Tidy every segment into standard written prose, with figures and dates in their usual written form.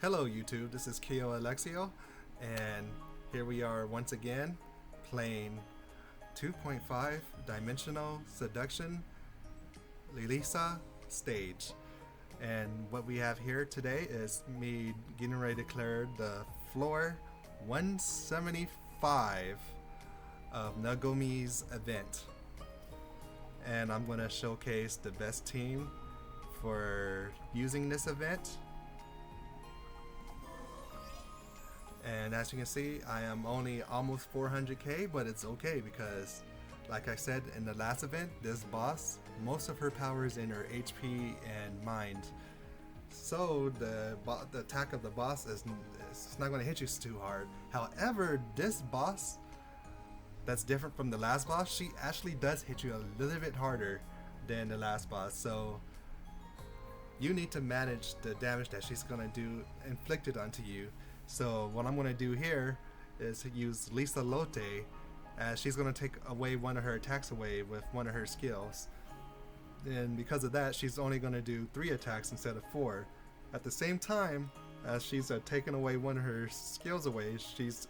Hello YouTube, this is Kyo Alexio, and here we are once again playing 2.5 Dimensional Seduction Ririsa stage. And what we have here today is me getting ready to clear the floor 175 of Nagomi's event. And I'm going to showcase the best team for using this event. And as you can see, I am only almost 400k, but it's okay because, like I said in the last event, this boss, most of her power is in her HP and mind. So the attack of the boss is not going to hit you too hard. However, this boss, that's different from the last boss, she actually does hit you a little bit harder than the last boss. So you need to manage the damage that she's going to do inflicted onto you. So what I'm going to do here is use Lisa Lotte, as she's going to take away one of her attacks away with one of her skills. And because of that, she's only going to do 3 attacks instead of 4. At the same time, as she's taking away one of her skills away, she's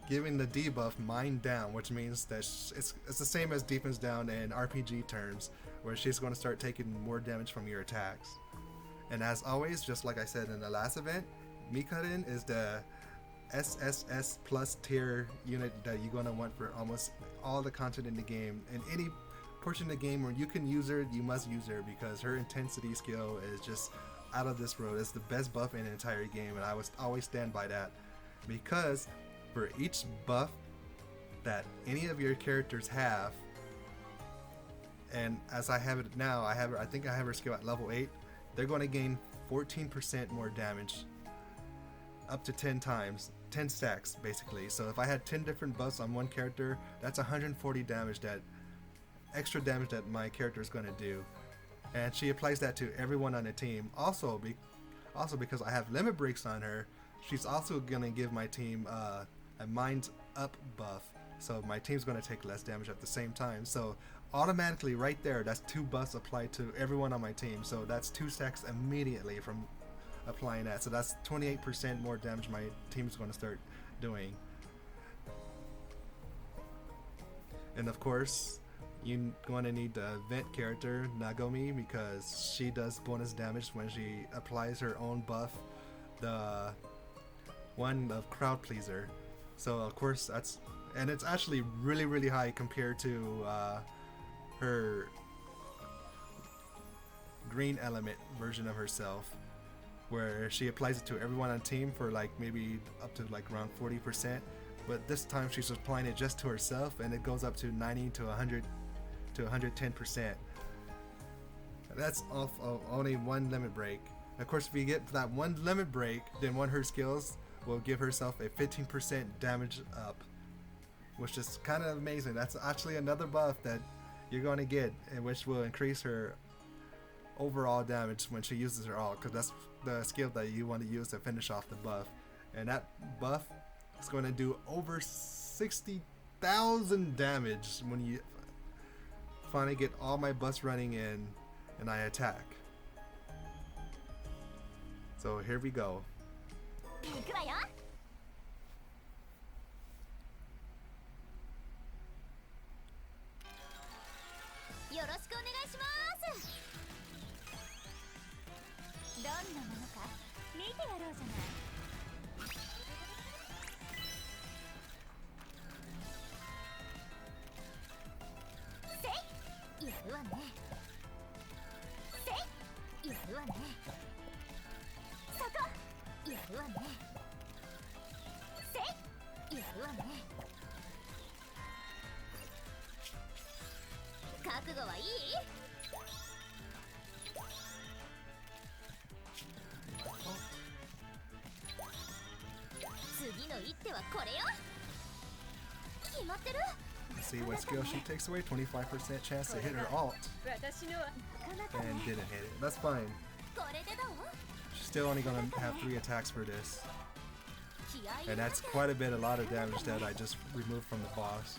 giving the debuff Mind Down, which means that it's the same as defense down in RPG terms, where she's going to start taking more damage from your attacks. And as always, just like I said in the last event, Mikarin is the SSS plus tier unit that you're going to want for almost all the content in the game. In any portion of the game where you can use her, you must use her because her intensity skill is just out of this world. It's the best buff in the entire game, and I always stand by that, because for each buff that any of your characters have, and as I have it now, I think I have her skill at level 8, they're going to gain 14% more damage, up to 10 times, 10 stacks basically. So if I had 10 different buffs on one character, that's 140 damage, that extra damage that my character is going to do. And she applies that to everyone on the team. Also because I have limit breaks on her, she's also going to give my team a mind up buff, so my team's going to take less damage at the same time. So automatically right there, that's 2 buffs applied to everyone on my team. So that's 2 stacks immediately from applying that. So that's 28% more damage my team's going to start doing. And of course, you're going to need the event character Nagomi, because she does bonus damage when she applies her own buff, the one of Crowd Pleaser. So of course and it's actually really high compared to her green element version of herself, where she applies it to everyone on the team for like maybe up to like around 40%, but this time she's applying it just to herself, and it goes up to 90 to 100 to 110%. That's off of only 1 limit break. Of course, if you get that 1 limit break, then one of her skills will give herself a 15% damage up, which is kind of amazing. That's actually another buff that you're going to get, and which will increase her overall damage when she uses her ult, because that's the skill that you want to use to finish off the buff. And that buff is going to do over 60,000 damage when you finally get all my buffs running in and I attack. So here we go. See what skill she takes away? 25% chance to hit her ult, and didn't hit it. That's fine. She's still only gonna have 3 attacks for this, and that's quite a lot of damage that I just removed from the boss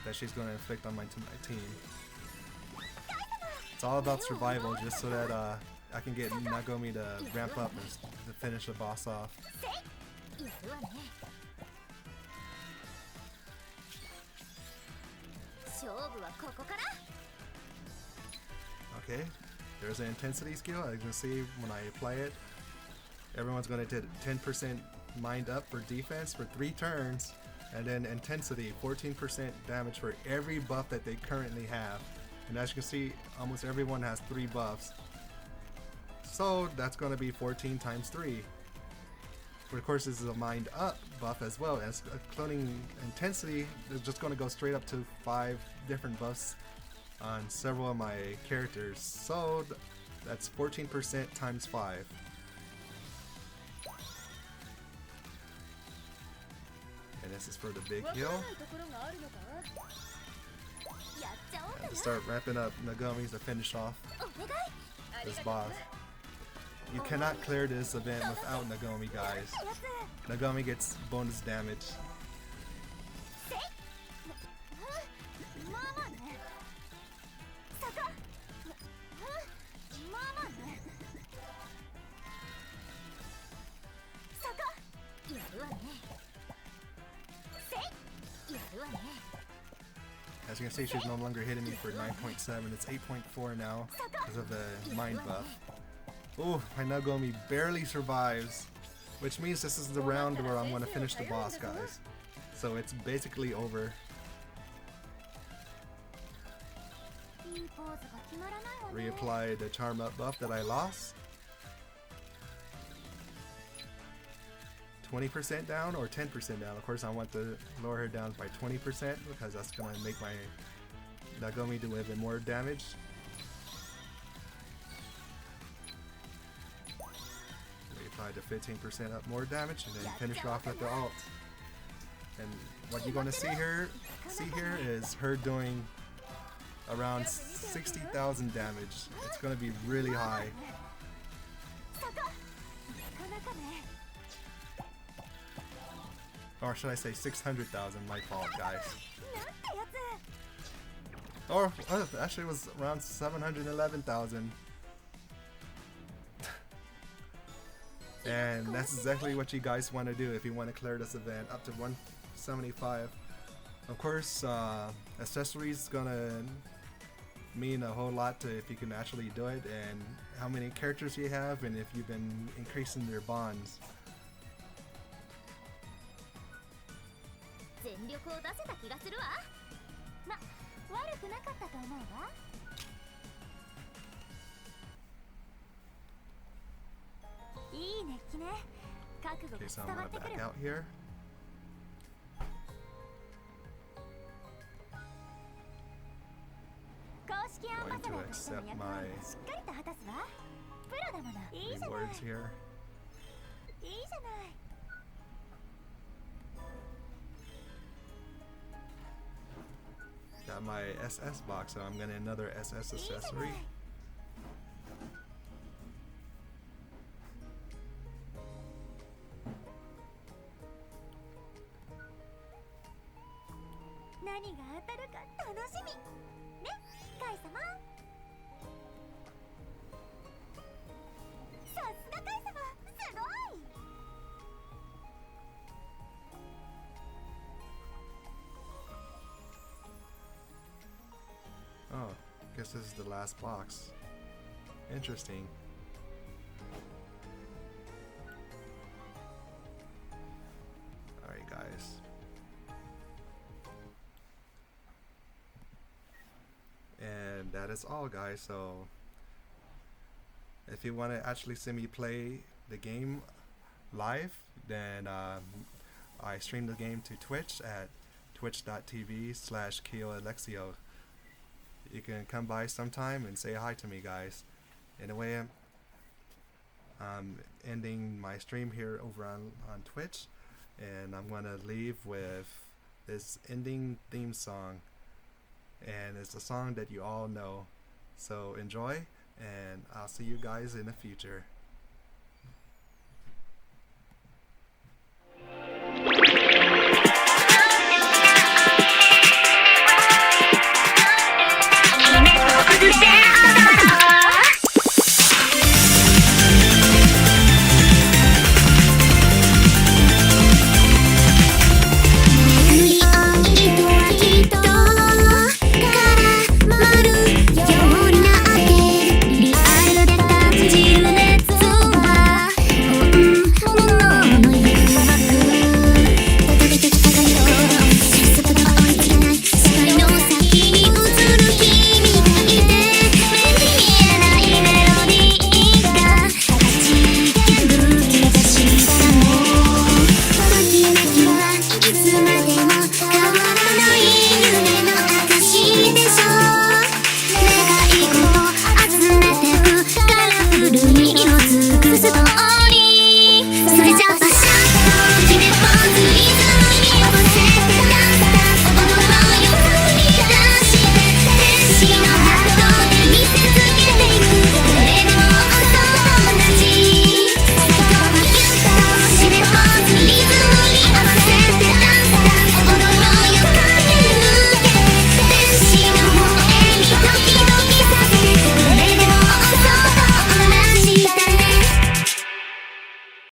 that she's gonna inflict on my team. It's all about survival, just so that I can get Nagomi to ramp up and to finish the boss off. Okay, there's an intensity skill. As you can see when I apply it, everyone's going to get 10% mind up for defense for 3 turns, and then intensity 14% damage for every buff that they currently have. And as you can see, almost everyone has 3 buffs. So that's going to be 14 times 3. But of course, this is a mind up buff as well. As cloning intensity is just going to go straight up to 5 different buffs on several of my characters. So that's 14% times 5. And this is for the big heal. And to start ramping up Nagomi's to finish off this boss. You cannot clear this event without Nagomi, guys. Nagomi gets bonus damage. As you can see, she's no longer hitting me for 9.7. It's 8.4 now because of the mind buff. Oh, my Nagomi barely survives, which means this is the round where I'm going to finish the boss, guys. So it's basically over. Reapply the charm up buff that I lost. 20% down or 10% down. Of course, I want to lower her down by 20% because that's going to make my Nagomi do even more damage. Reapply to 15% up more damage, and then finish her off with the ult. And what you're going to see here is her doing around 60,000 damage. It's going to be really high. Or should I say 600,000, my fault, guys. Or actually it was around 711,000. And that's exactly what you guys want to do if you want to clear this event up to 175. Of course, accessories gonna mean a whole lot to if you can actually do it, and how many characters you have, and if you've been increasing their bonds. Okay, so I'm gonna back out here. Going to accept my rewards here. Got my SS box, so I'm getting another SS accessory. Oh, guess this is the last box. Interesting. Alright, guys. And that is all, guys. So if you want to actually see me play the game live, then I stream the game to Twitch at twitch.tv/KioAlexio. You can come by sometime and say hi to me, guys. Anyway, I'm ending my stream here over on Twitch, and I'm going to leave with this ending theme song. And it's a song that you all know. So enjoy, and I'll see you guys in the future.